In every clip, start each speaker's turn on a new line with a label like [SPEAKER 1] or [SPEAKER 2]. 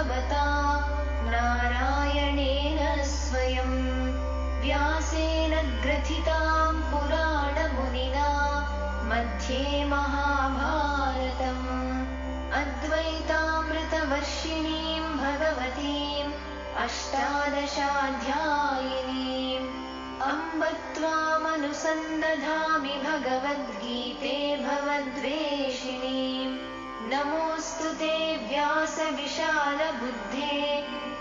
[SPEAKER 1] भगवता नारायणेन स्वयं व्यासेन ग्रथितां पुराणमुनिना मध्ये महाभारतम् अद्वैतामृतवर्षिणीं भगवतीम् अष्टादशाध्यायिनीम् अम्ब त्वामनुसन्दधामि भगवद्गीते भवद्वेषिणीम् नमोऽस्तु ते व्यासविशालबुद्धे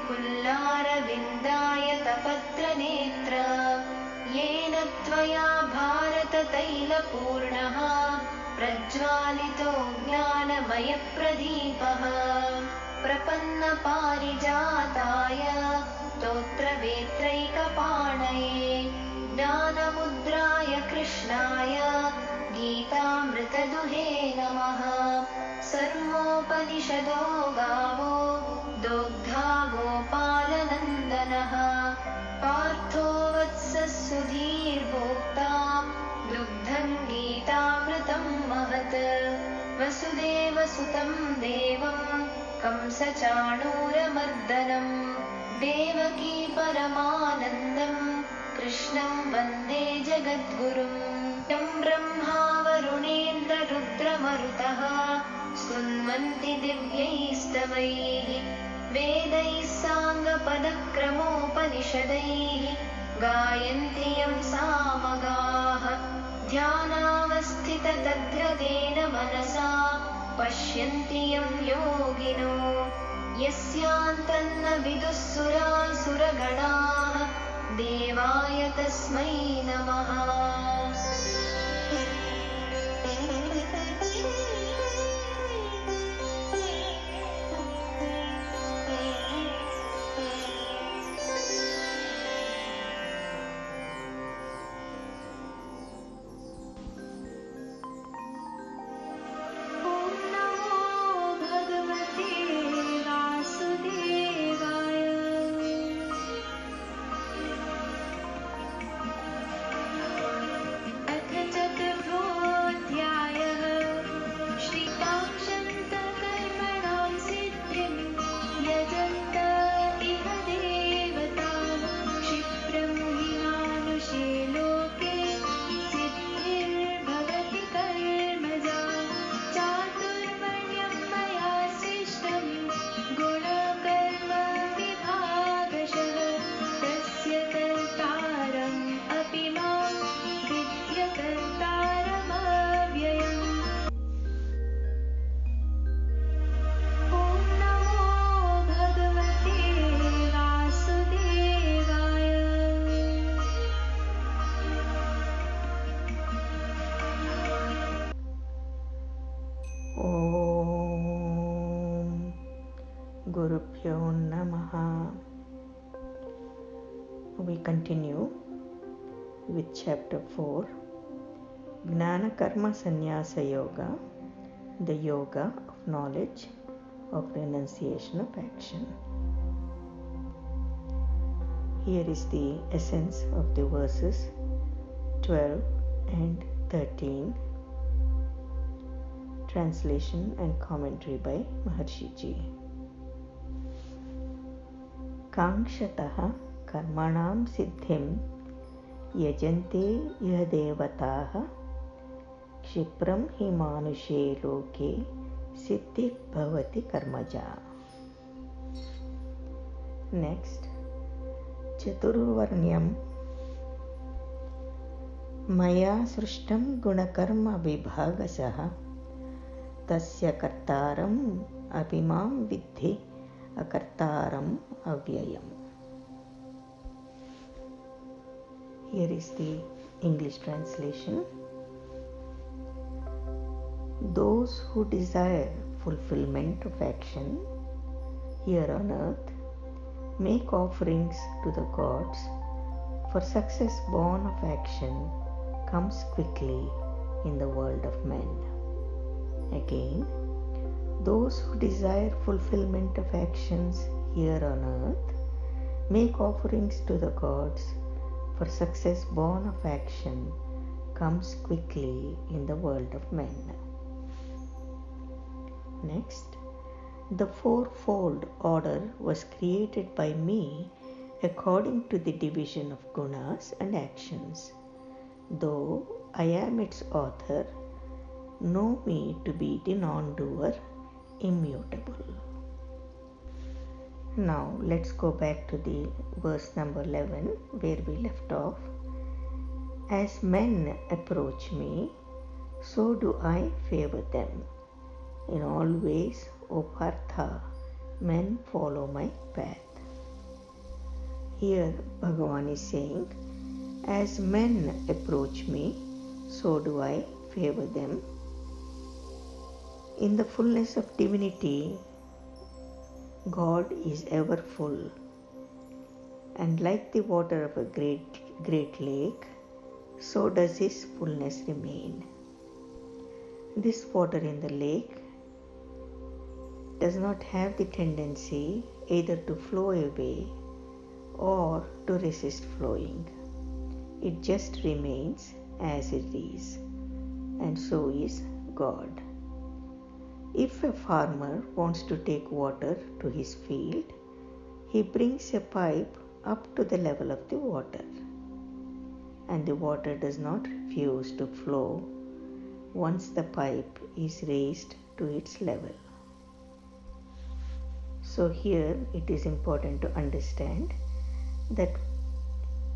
[SPEAKER 1] पुल्लारविन्दायतपत्रनेत्र येन त्वया भारततैलपूर्णः प्रज्वालितो ज्ञानमयप्रदीपः प्रपन्नपारिजाताय स्तोत्रवेत्रैकपाणये ज्ञानमुद्राय कृष्णाय गीतामृतदुहे नमः। सर्वोपनिषदो गावो दोग्धा गोपालनन्दनः पार्थो वत्सः सुधीर्भोक्ता दुग्धं गीतामृतं महत् वसुदेवसुतं देवं कंसचाणूरमर्दनं देवकी परमानन्दं कृष्णं वन्दे जगद्गुरुं यं ब्रह्मा वरुणेन्द्ररुद्रमरुतः स्तुन्वन्ति दिव्यैस्तवैः वेदैः साङ्गपदक्रमोपनिषदैः गायन्ति यं सामगाः ध्यानावस्थिततद्गतेन मनसा पश्यन्ति यं योगिनो यस्यान्तन्न विदुः सुरासुरगणाः देवाय तस्मै नमः।
[SPEAKER 2] Gurubhyo Namaha. We continue with chapter 4, Gnana Karma Sannyasa Yoga, the yoga of knowledge of renunciation of action. Here is the essence of the verses 12 and 13. Translation and commentary by Maharshi Ji. Kangshatah karmanam siddhim yajante iha devataah kshipram hi manushe loke siddhi bhavati karmaja. Next, Chaturvarnyam Maya srishtam gunakarma vibhagasah tasya kartaram abhimam vidhi akartaram avyayam. Here is the English translation. Those who desire fulfillment of action here on earth make offerings to the gods, for success born of action comes quickly in the world of men. Again, those who desire fulfillment of actions here on earth make offerings to the gods, for success born of action comes quickly in the world of men. Next, The fourfold order was created by me according to the division of gunas and actions. Though I am its author, know me to be the non-doer, immutable. Now let's go back to the verse number 11 where we left off. As men approach me, so do I favor them. In all ways, O Partha, men follow my path. Here Bhagavan is saying, as men approach me, so do I favor them. In the fullness of divinity, God is ever full, and like the water of a great lake, so does his fullness remain. This water in the lake does not have the tendency either to flow away or to resist flowing. It just remains as it is, and so is God. If a farmer wants to take water to his field, he brings a pipe up to the level of the water, and the water does not refuse to flow once the pipe is raised to its level. So here it is important to understand that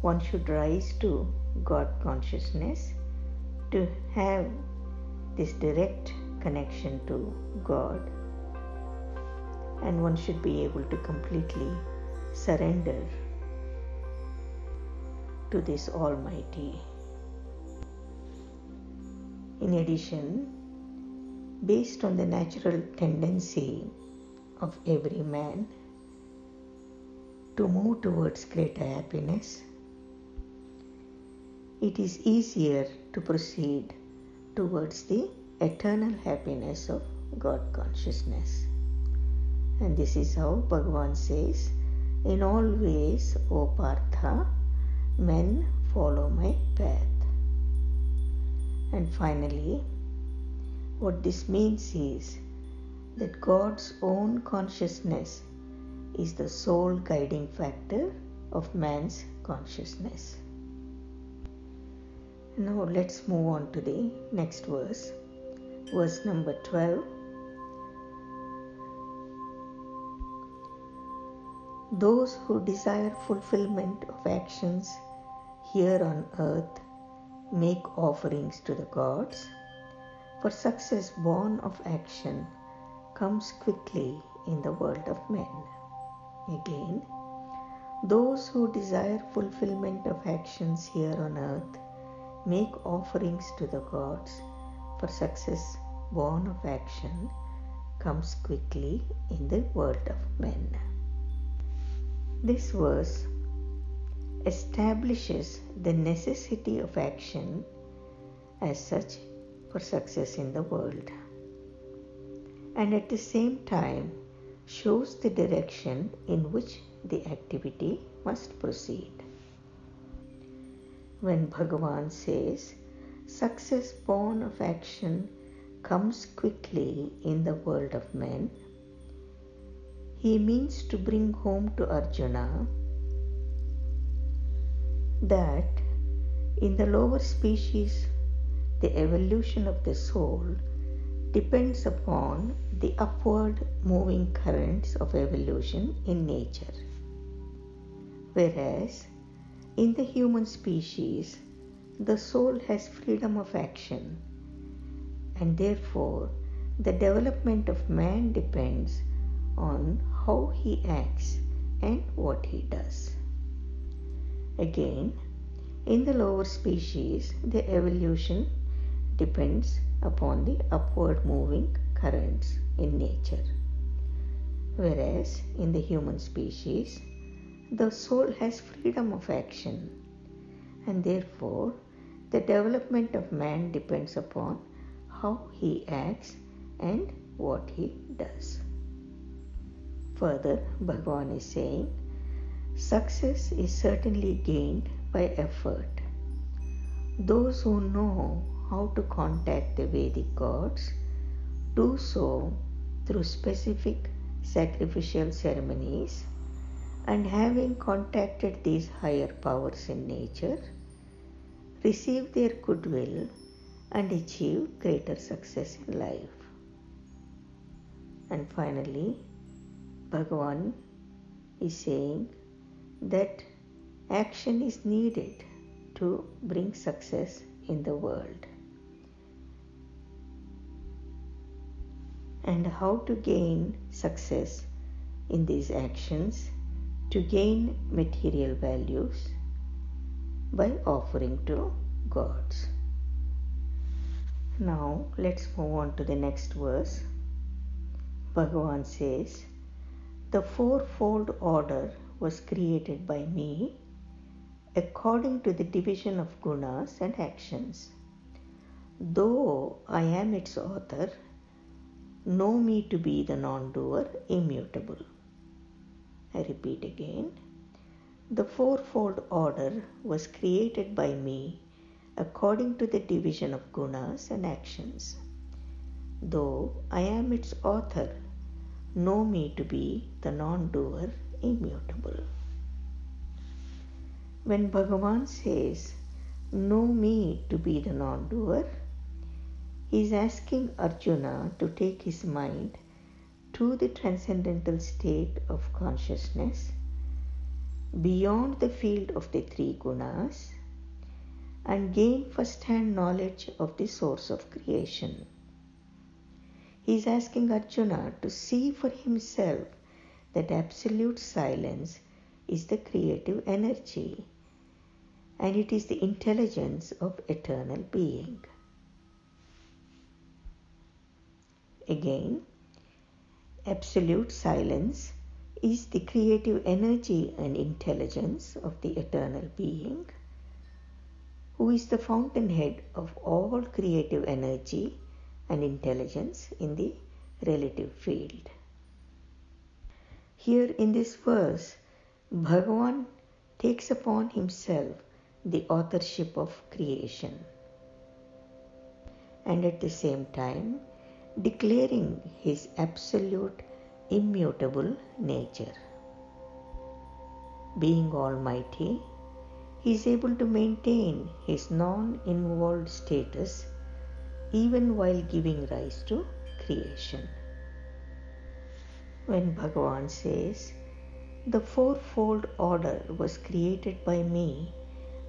[SPEAKER 2] one should rise to God consciousness to have this direct connection to God, and one should be able to completely surrender to this Almighty. In addition, based on the natural tendency of every man to move towards greater happiness, it is easier to proceed towards the eternal happiness of God consciousness. And this is how Bhagavan says, in all ways, O Partha, men follow my path. And finally, what this means is that God's own consciousness is the sole guiding factor of man's consciousness. Now let's move on to the next verse, verse number 12. Those who desire fulfillment of actions here on earth make offerings to the gods, for success born of action comes quickly in the world of men. Again, those who desire fulfillment of actions here on earth make offerings to the gods, for success born of action comes quickly in the world of men. This verse establishes the necessity of action as such for success in the world, and at the same time shows the direction in which the activity must proceed. When Bhagavan says, success born of action comes quickly in the world of men, he means to bring home to Arjuna that in the lower species, the evolution of the soul depends upon the upward moving currents of evolution in nature. Whereas in the human species, the soul has freedom of action, and therefore the development of man depends on how he acts and what he does. Again, in the lower species, the evolution depends upon the upward moving currents in nature. Whereas in the human species, the soul has freedom of action, and therefore the development of man depends upon how he acts and what he does. Further, Bhagavan is saying, success is certainly gained by effort. Those who know how to contact the Vedic gods do so through specific sacrificial ceremonies, and having contacted these higher powers in nature, receive their goodwill and achieve greater success in life. And finally, Bhagavan is saying that action is needed to bring success in the world. And how to gain success in these actions, to gain material values by offering to gods. Now let's move on to the next verse. Bhagavan says, "The fourfold order was created by me according to the division of gunas and actions. Though I am its author, know me to be the non-doer, immutable." I repeat again. The fourfold order was created by me according to the division of gunas and actions. Though I am its author, know me to be the non-doer, immutable. When Bhagavan says, "Know me to be the non-doer," he is asking Arjuna to take his mind to the transcendental state of consciousness beyond the field of the three gunas and gain first-hand knowledge of the source of creation. He is asking Arjuna to see for himself that absolute silence is the creative energy and it is the intelligence of eternal being. Again, absolute silence is the creative energy and intelligence of the eternal being, who is the fountainhead of all creative energy and intelligence in the relative field. Here in this verse, Bhagavan takes upon himself the authorship of creation and at the same time declaring his absolute immutable nature. Being almighty, he is able to maintain his non-involved status even while giving rise to creation. When Bhagavan says, "The fourfold order was created by me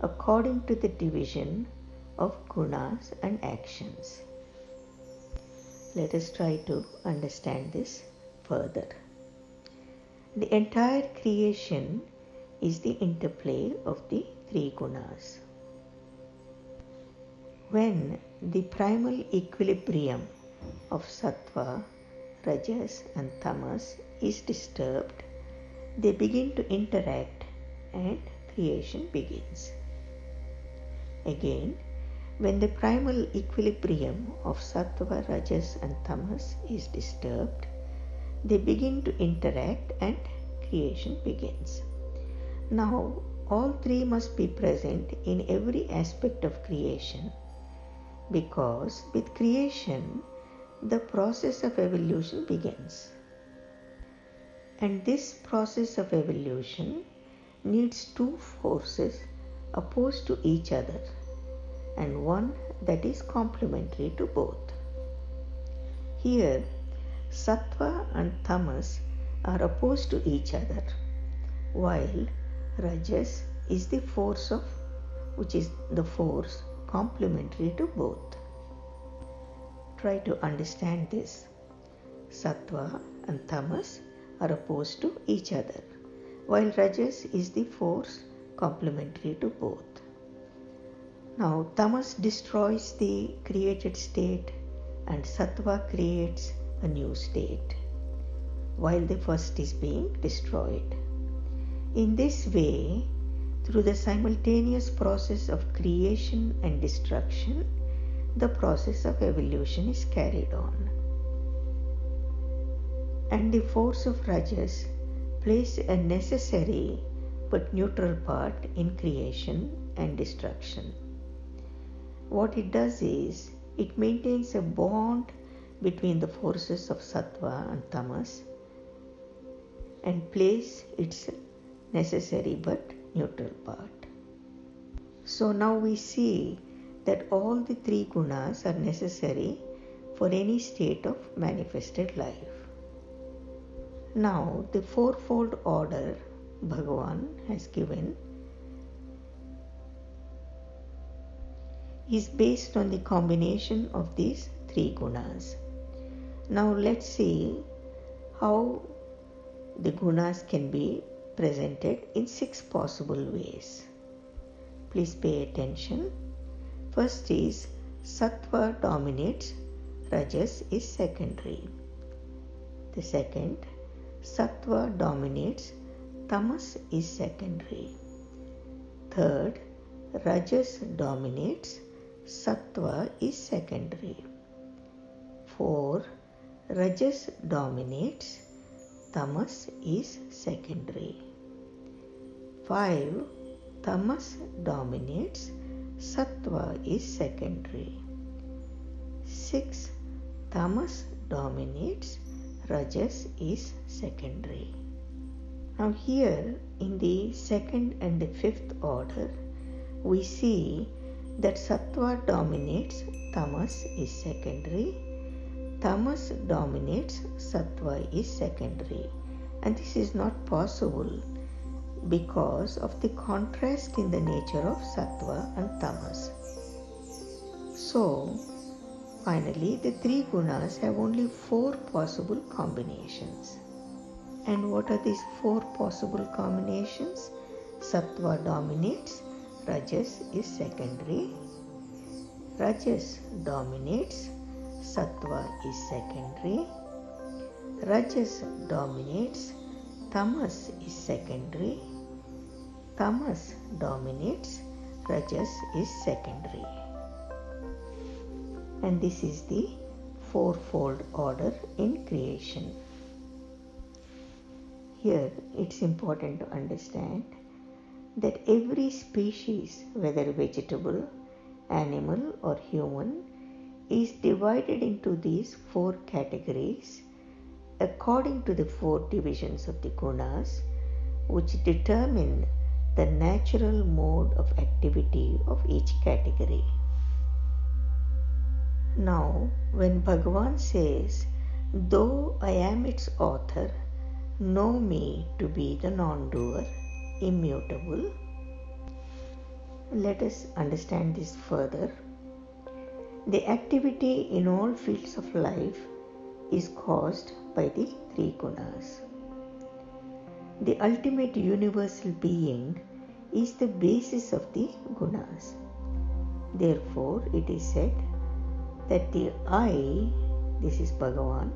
[SPEAKER 2] according to the division of gunas and actions," let us try to understand this further. The entire creation is the interplay of the three gunas. When the primal equilibrium of sattva, rajas and tamas is disturbed, they begin to interact and creation begins. Again, when the primal equilibrium of sattva, rajas and tamas is disturbed, they begin to interact and creation begins. Now, all three must be present in every aspect of creation, because with creation, the process of evolution begins. And this process of evolution needs two forces opposed to each other and one that is complementary to both. Here, sattva and tamas are opposed to each other, while rajas is the force complementary to both. Try to understand this. Sattva and tamas are opposed to each other, while rajas is the force complementary to both. Now, tamas destroys the created state and sattva creates a new state, while the first is being destroyed. In this way, through the simultaneous process of creation and destruction, the process of evolution is carried on. And the force of rajas plays a necessary but neutral part in creation and destruction. What it does is, it maintains a bond between the forces of sattva and tamas and place its necessary but neutral part. So now we see that all the three gunas are necessary for any state of manifested life. Now the fourfold order Bhagavan has given is based on the combination of these three gunas. Now let's see how the gunas can be presented in 6 possible ways. Please pay attention. First is Sattva dominates, Rajas is secondary. The second, Sattva dominates, Tamas is secondary. Third, Rajas dominates, Sattva is secondary. 4. Rajas dominates, Tamas is secondary. 5. Tamas dominates, Sattva is secondary. 6. Tamas dominates, Rajas is secondary. Now here in the second and the fifth order, we see that Sattva dominates, Tamas is secondary. Tamas dominates, Sattva is secondary. And this is not possible because of the contrast in the nature of Sattva and Tamas. So, finally, the three gunas have only 4 possible combinations. And what are these 4 possible combinations? Sattva dominates, Rajas is secondary. Rajas dominates, Sattva is secondary. Rajas dominates, Tamas is secondary. Tamas dominates, Rajas is secondary. And this is the fourfold order in creation. Here it's important to understand that every species, whether vegetable, animal or human, is divided into these 4 categories according to the 4 divisions of the gunas, which determine the natural mode of activity of each category. Now, when Bhagavan says, "Though I am its author, know me to be the non-doer, immutable," let us understand this further. The activity in all fields of life is caused by the 3 gunas. The ultimate universal being is the basis of the gunas. Therefore, it is said that the I, this is Bhagavan,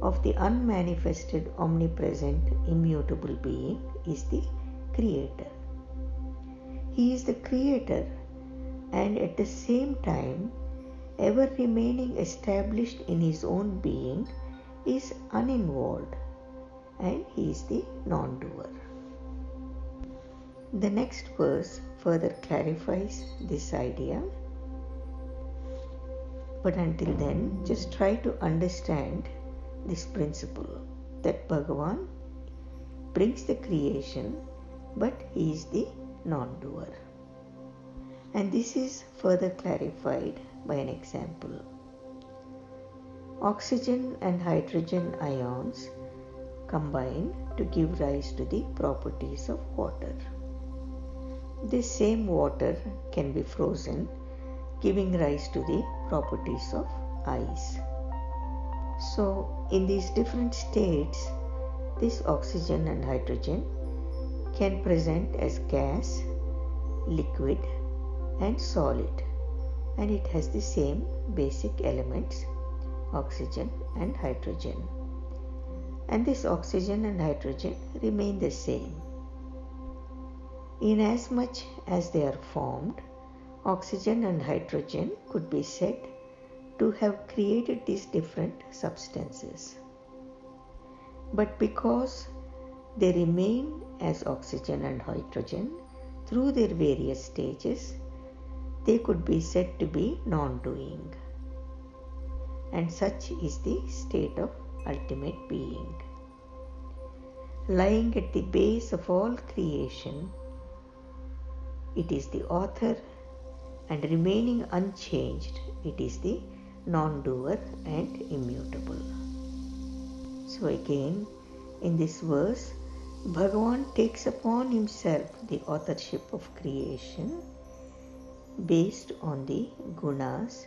[SPEAKER 2] of the unmanifested, omnipresent, immutable being is the creator. He is the creator and at the same time ever remaining established in his own being is uninvolved, and he is the non-doer. The next verse further clarifies this idea. But until then, just try to understand this principle that Bhagavan brings the creation, but he is the non-doer. And this is further clarified by an example. Oxygen and hydrogen ions combine to give rise to the properties of water. This same water can be frozen, giving rise to the properties of ice. So, in these different states, this oxygen and hydrogen can present as gas, liquid, and solid, and it has the same basic elements, oxygen and hydrogen. And this oxygen and hydrogen remain the same. Inasmuch as they are formed, oxygen and hydrogen could be said to have created these different substances. But because they remain as oxygen and hydrogen through their various stages, they could be said to be non-doing. And such is the state of ultimate being. lying at the base of all creation. It is the author, and remaining unchanged, it is the non-doer and immutable. So again, in this verse, Bhagavan takes upon himself the authorship of creation based on the gunas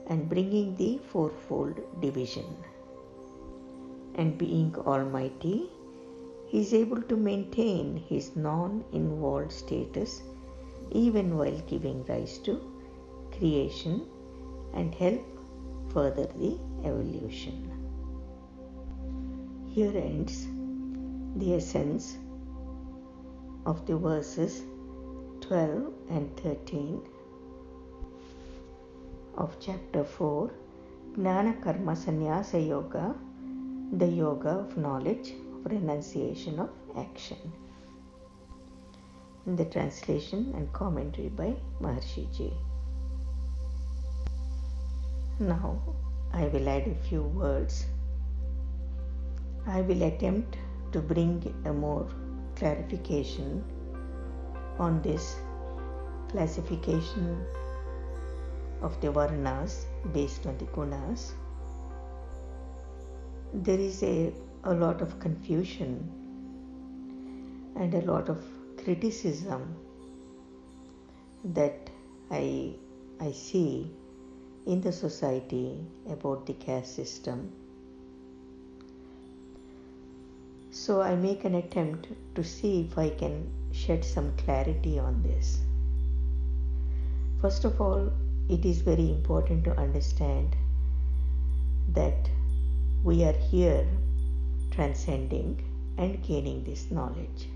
[SPEAKER 2] and bringing the fourfold division. And being Almighty, he is able to maintain his non-involved status even while giving rise to creation and help further the evolution. Here ends the essence of the verses 12 and 13 of chapter 4, Jnana Karma Sannyasa Yoga, the yoga of knowledge, of renunciation of action. In the translation and commentary by Maharshi Ji. Now I will add a few words. I will attempt to bring a more clarification on this classification of the varnas based on the gunas. There is a lot of confusion and a lot of criticism that I see in the society about the caste system. So I make an attempt to see if I can shed some clarity on this. First of all, it is very important to understand that we are here transcending and gaining this knowledge.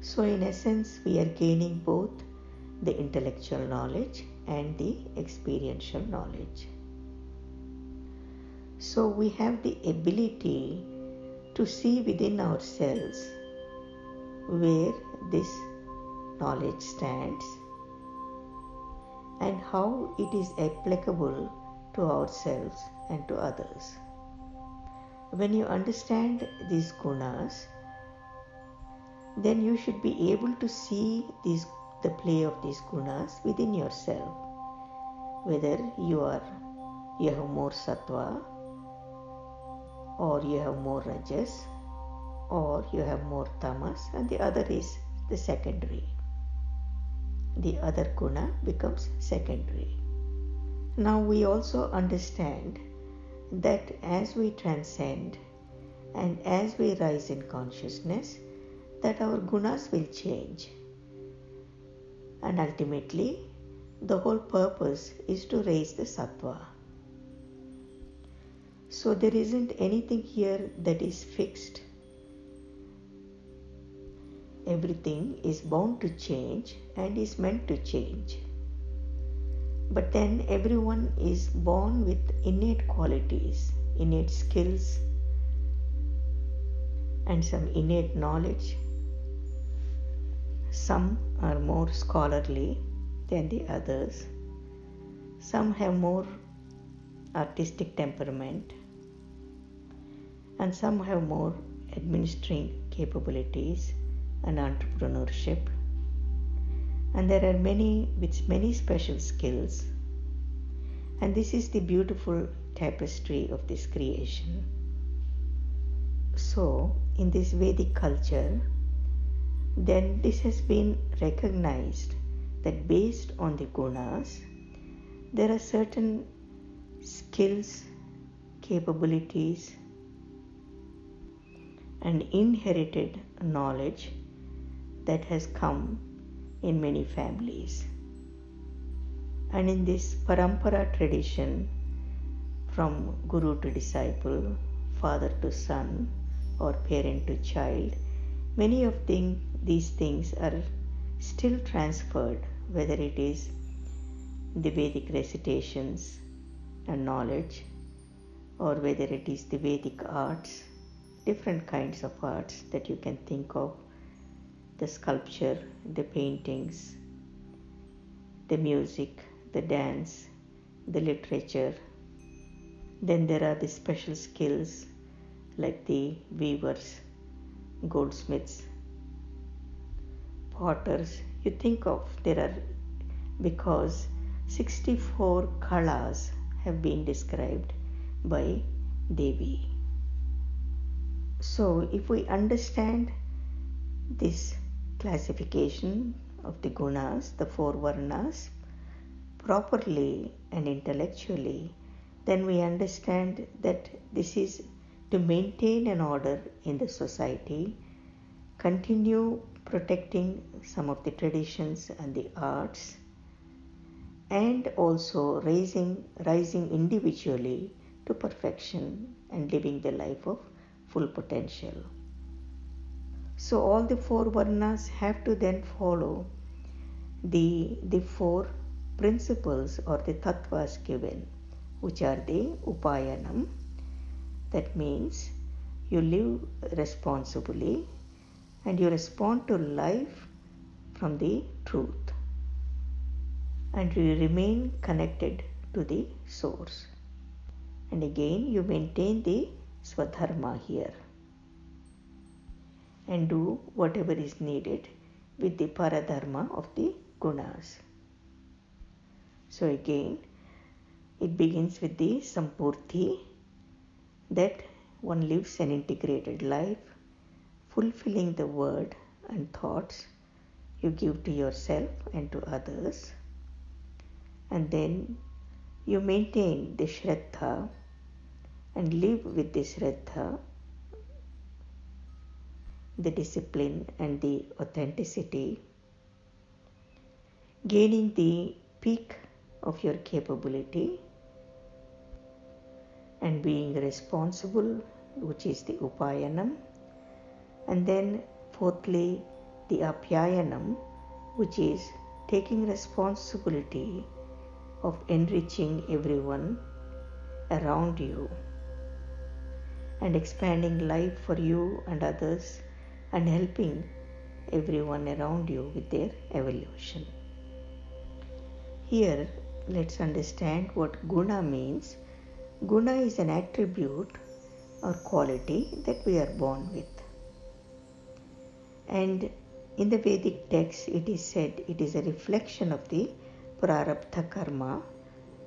[SPEAKER 2] So in essence, we are gaining both the intellectual knowledge and the experiential knowledge. So we have the ability to see within ourselves where this knowledge stands and how it is applicable to ourselves and to others. When you understand these gunas, then you should be able to see the play of these gunas within yourself, whether you have more sattva, or you have more rajas, or you have more tamas, and the other is the secondary. The other guna becomes secondary. Now we also understand that as we transcend and as we rise in consciousness, that our gunas will change. And ultimately, the whole purpose is to raise the sattva. So there isn't anything here that is fixed. Everything is bound to change and is meant to change. But then everyone is born with innate qualities, innate skills, and some innate knowledge. Some are more scholarly than the others. Some have more artistic temperament, and some have more administering capabilities and entrepreneurship. And there are many with many special skills. And this is the beautiful tapestry of this creation. So, in this Vedic culture, then this has been recognized that based on the gunas, there are certain skills, capabilities, and inherited knowledge that has come in many families. And in this parampara tradition, from guru to disciple, father to son, or parent to child, many of these things are still transferred, whether it is the Vedic recitations and knowledge, or whether it is the Vedic arts, different kinds of arts that you can think of, the sculpture, the paintings, the music, the dance, the literature. Then there are the special skills like the weavers goldsmiths, potters. You think of there are, because 64 kalas have been described by Devi. So if we understand this classification of the gunas, the four varnas, properly and intellectually, then we understand that this is to maintain an order in the society, continue protecting some of the traditions and the arts, and also rising individually to perfection and living the life of full potential. So all the four varnas have to then follow the four principles or the tattvas given, which are the upayanam. That means you live responsibly and you respond to life from the truth, and you remain connected to the source. And again you maintain the swadharma here and do whatever is needed with the paradharma of the gunas. So again it begins with the sampurti, that one lives an integrated life, fulfilling the word and thoughts you give to yourself and to others. And then you maintain the shraddha and live with the shraddha, the discipline and the authenticity, gaining the peak of your capability and being responsible, which is the upayanam. And then fourthly, the apyayanam, which is taking responsibility of enriching everyone around you and expanding life for you and others and helping everyone around you with their evolution. Here, let's understand what guna means. Guna is an attribute or quality that we are born with. And in the Vedic text, it is said it is a reflection of the prarabdha karma,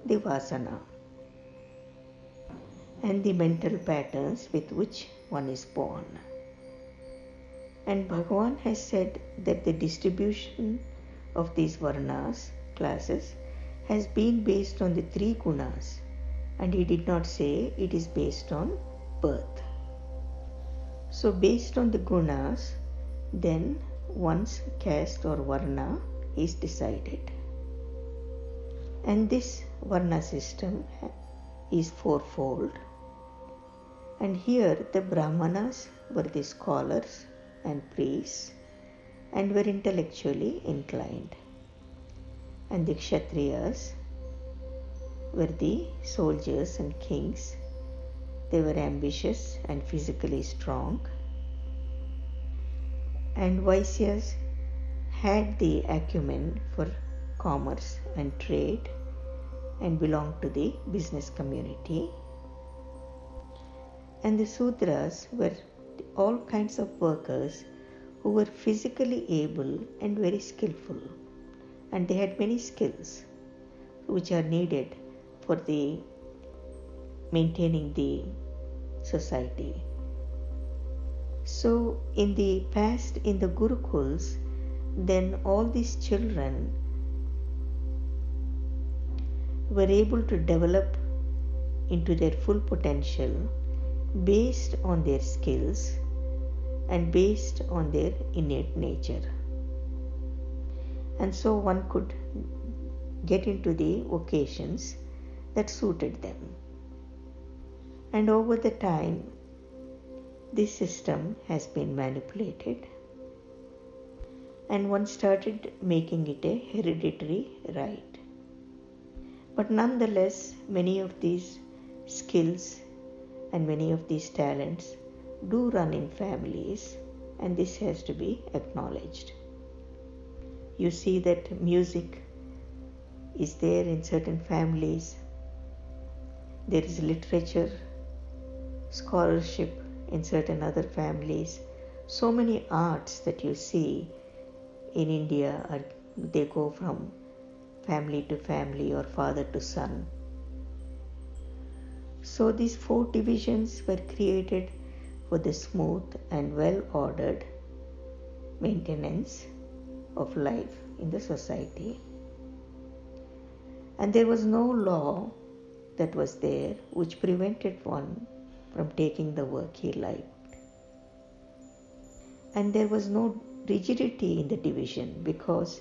[SPEAKER 2] the vasana, and the mental patterns with which one is born. And Bhagavan has said that the distribution of these varnas, classes, has been based on the three gunas, and he did not say it is based on birth. So based on the gunas, then one's caste or varna is decided. And this varna system is fourfold. And here the Brahmanas were the scholars and priests and were intellectually inclined. And the Kshatriyas were the soldiers and kings. They were ambitious and physically strong. And Vaisyas had the acumen for commerce and trade and belonged to the business community. And the Sudras were all kinds of workers who were physically able and very skillful, and they had many skills which are needed for the maintaining the society. So in the past, in the Gurukuls, then all these children were able to develop into their full potential based on their skills and based on their innate nature. And so one could get into the vocations that suited them. And over the time, this system has been manipulated, and one started making it a hereditary right. But nonetheless, many of these skills and many of these talents do run in families, and this has to be acknowledged. You see that music is there in certain families. There is literature, scholarship in certain other families. So many arts that you see in India they go from family to family or father to son. So these 4 divisions were created for the smooth and well ordered maintenance of life in the society. And there was no law that was there which prevented one from taking the work he liked. And there was no rigidity in the division because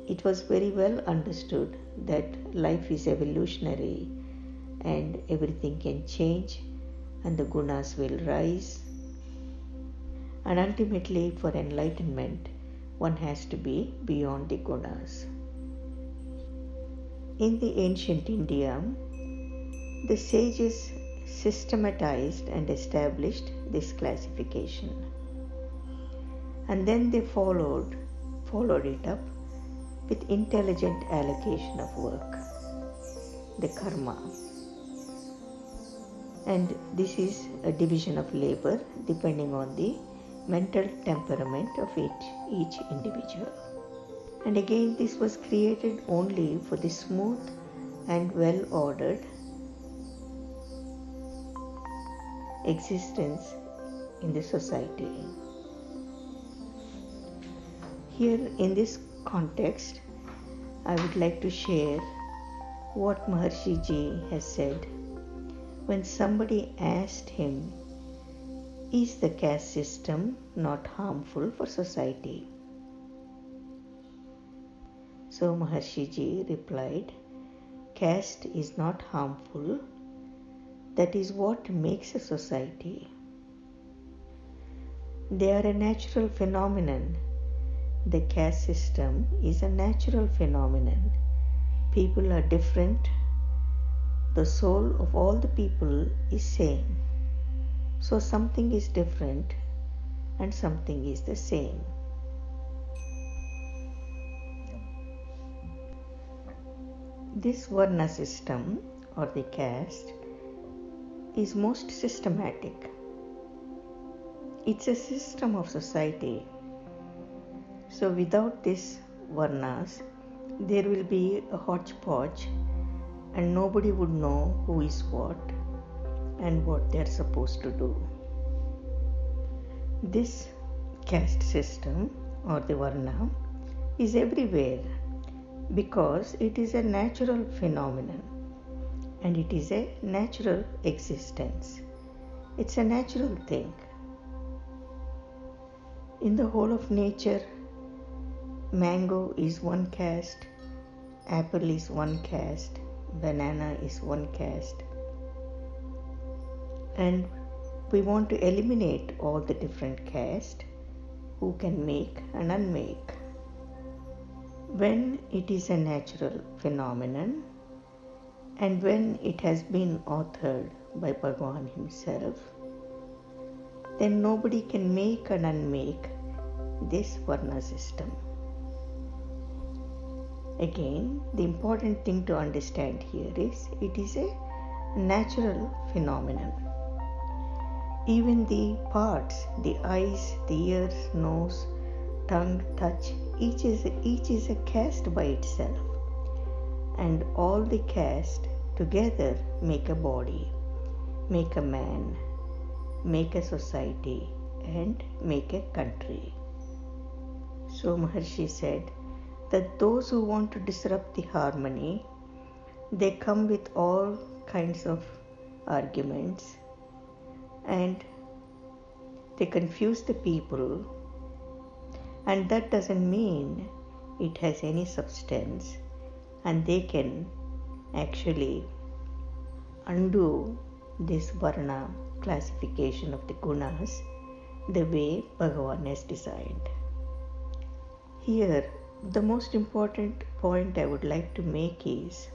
[SPEAKER 2] it was very well understood that life is evolutionary and everything can change and the gunas will rise. And ultimately, for enlightenment, one has to be beyond the gunas. In the ancient India, the sages systematized and established this classification. And then they followed it up with intelligent allocation of work, the karma. And this is a division of labor depending on the mental temperament of each individual. And again, this was created only for the smooth and well-ordered existence in the society. Here in this context, I would like to share what Maharshi Ji has said when somebody asked him, "Is the caste system not harmful for society?" So Maharshi Ji replied, "Caste is not harmful. That is what makes a society. They are a natural phenomenon. The caste system is a natural phenomenon. People are different. The soul of all the people is same. So something is different and something is the same." This Varna system or the caste is most systematic. It's a system of society. So without this Varnas, there will be a hodgepodge and nobody would know who is what and what they are supposed to do. This caste system or the Varna is everywhere because it is a natural phenomenon and it is a natural existence. It's a natural thing. In the whole of nature, mango is one caste, apple is one caste, banana is one caste. And we want to eliminate all the different castes who can make and unmake. When it is a natural phenomenon and when it has been authored by Bhagavan himself, then nobody can make and unmake this Varna system. Again, the important thing to understand here is it is a natural phenomenon. Even the parts, the eyes, the ears, nose, tongue, touch, each is a caste by itself. And all the caste together make a body, make a man, make a society, and make a country. So Maharshi said that those who want to disrupt the harmony, they come with all kinds of arguments and they confuse the people, and that doesn't mean it has any substance, and they can actually undo this Varna classification of the gunas the way Bhagavan has designed. Here, the most important point I would like to make is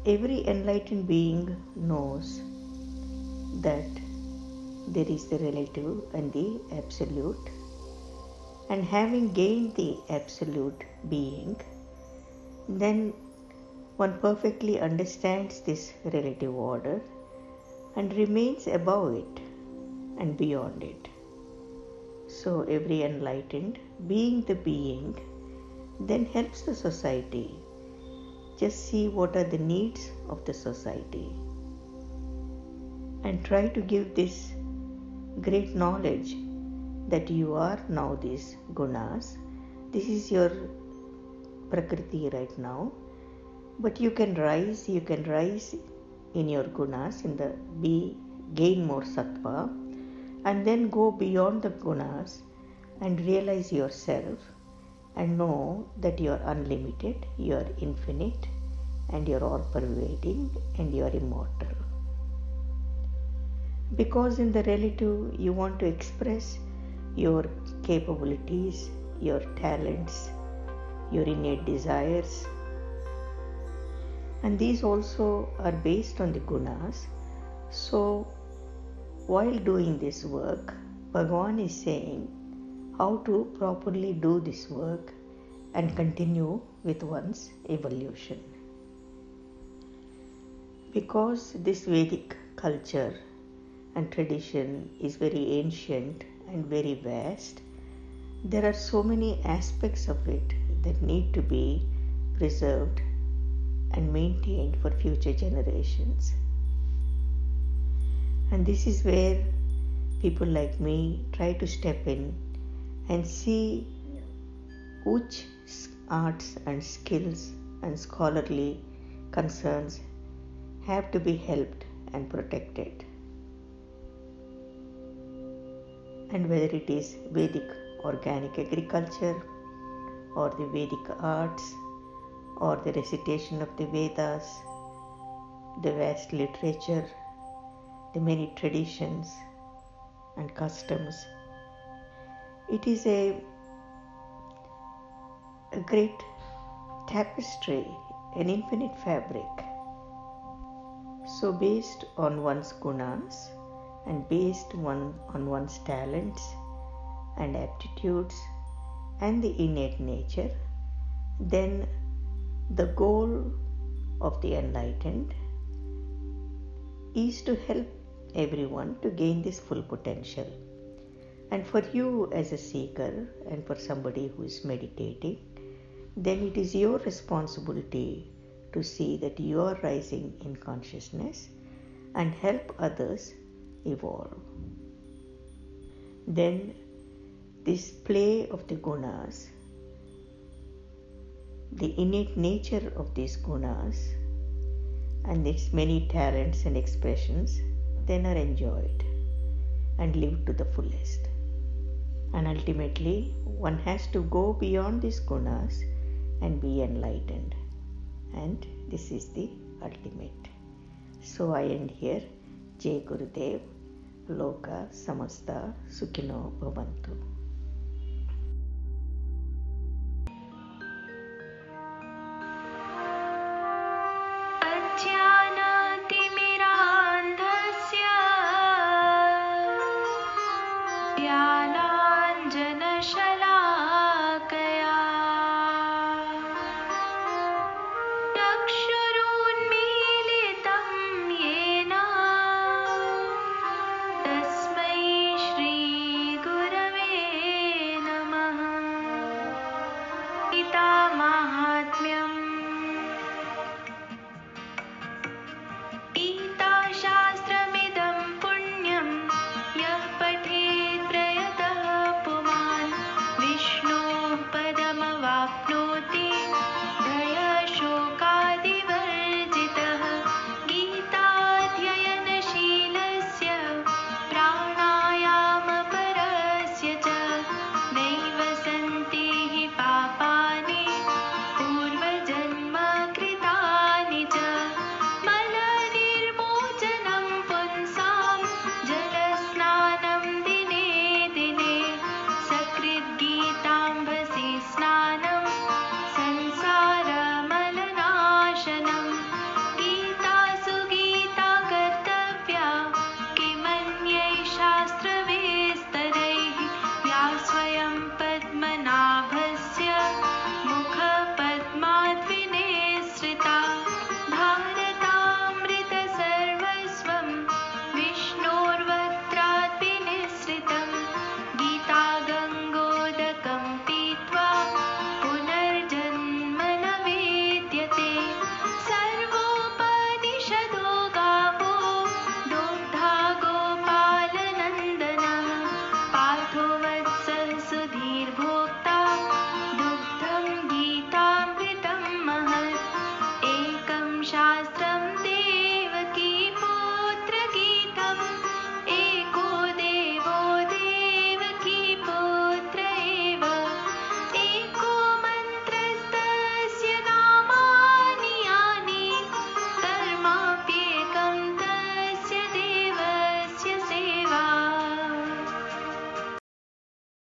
[SPEAKER 2] every enlightened being knows that there is the relative and the absolute, and having gained the absolute being, then one perfectly understands this relative order and remains above it. and beyond it. So every enlightened, being the being, then helps the society. Just see what are the needs of the society and try to give this great knowledge that you are now these gunas. This is your prakriti right now, but you can rise in your gunas, gain more sattva, and then go beyond the gunas and realize yourself and know that you are unlimited, you are infinite, and you are all pervading, and you are immortal. Because in the relative you want to express your capabilities, your talents, your innate desires, and these also are based on the gunas. So while doing this work, Bhagavan is saying how to properly do this work and continue with one's evolution. Because this Vedic culture and tradition is very ancient and very vast, there are so many aspects of it that need to be preserved and maintained for future generations. And this is where people like me try to step in and see which arts and skills and scholarly concerns have to be helped and protected. And whether it is Vedic organic agriculture or the Vedic arts or the recitation of the Vedas, the vast literature, the many traditions and customs, it is a great tapestry, an infinite fabric. So based on one's gunas and based on one's talents and aptitudes and the innate nature, then the goal of the enlightened is to help everyone to gain this full potential. And for you as a seeker and for somebody who is meditating, then it is your responsibility to see that you are rising in consciousness and help others evolve. Then this play of the gunas, the innate nature of these gunas and its many talents and expressions then are enjoyed and lived to the fullest. And ultimately one has to go beyond these gunas and be enlightened, and this is the ultimate. So I end here. Jai Gurudev. Loka samasta sukhino bhavantu.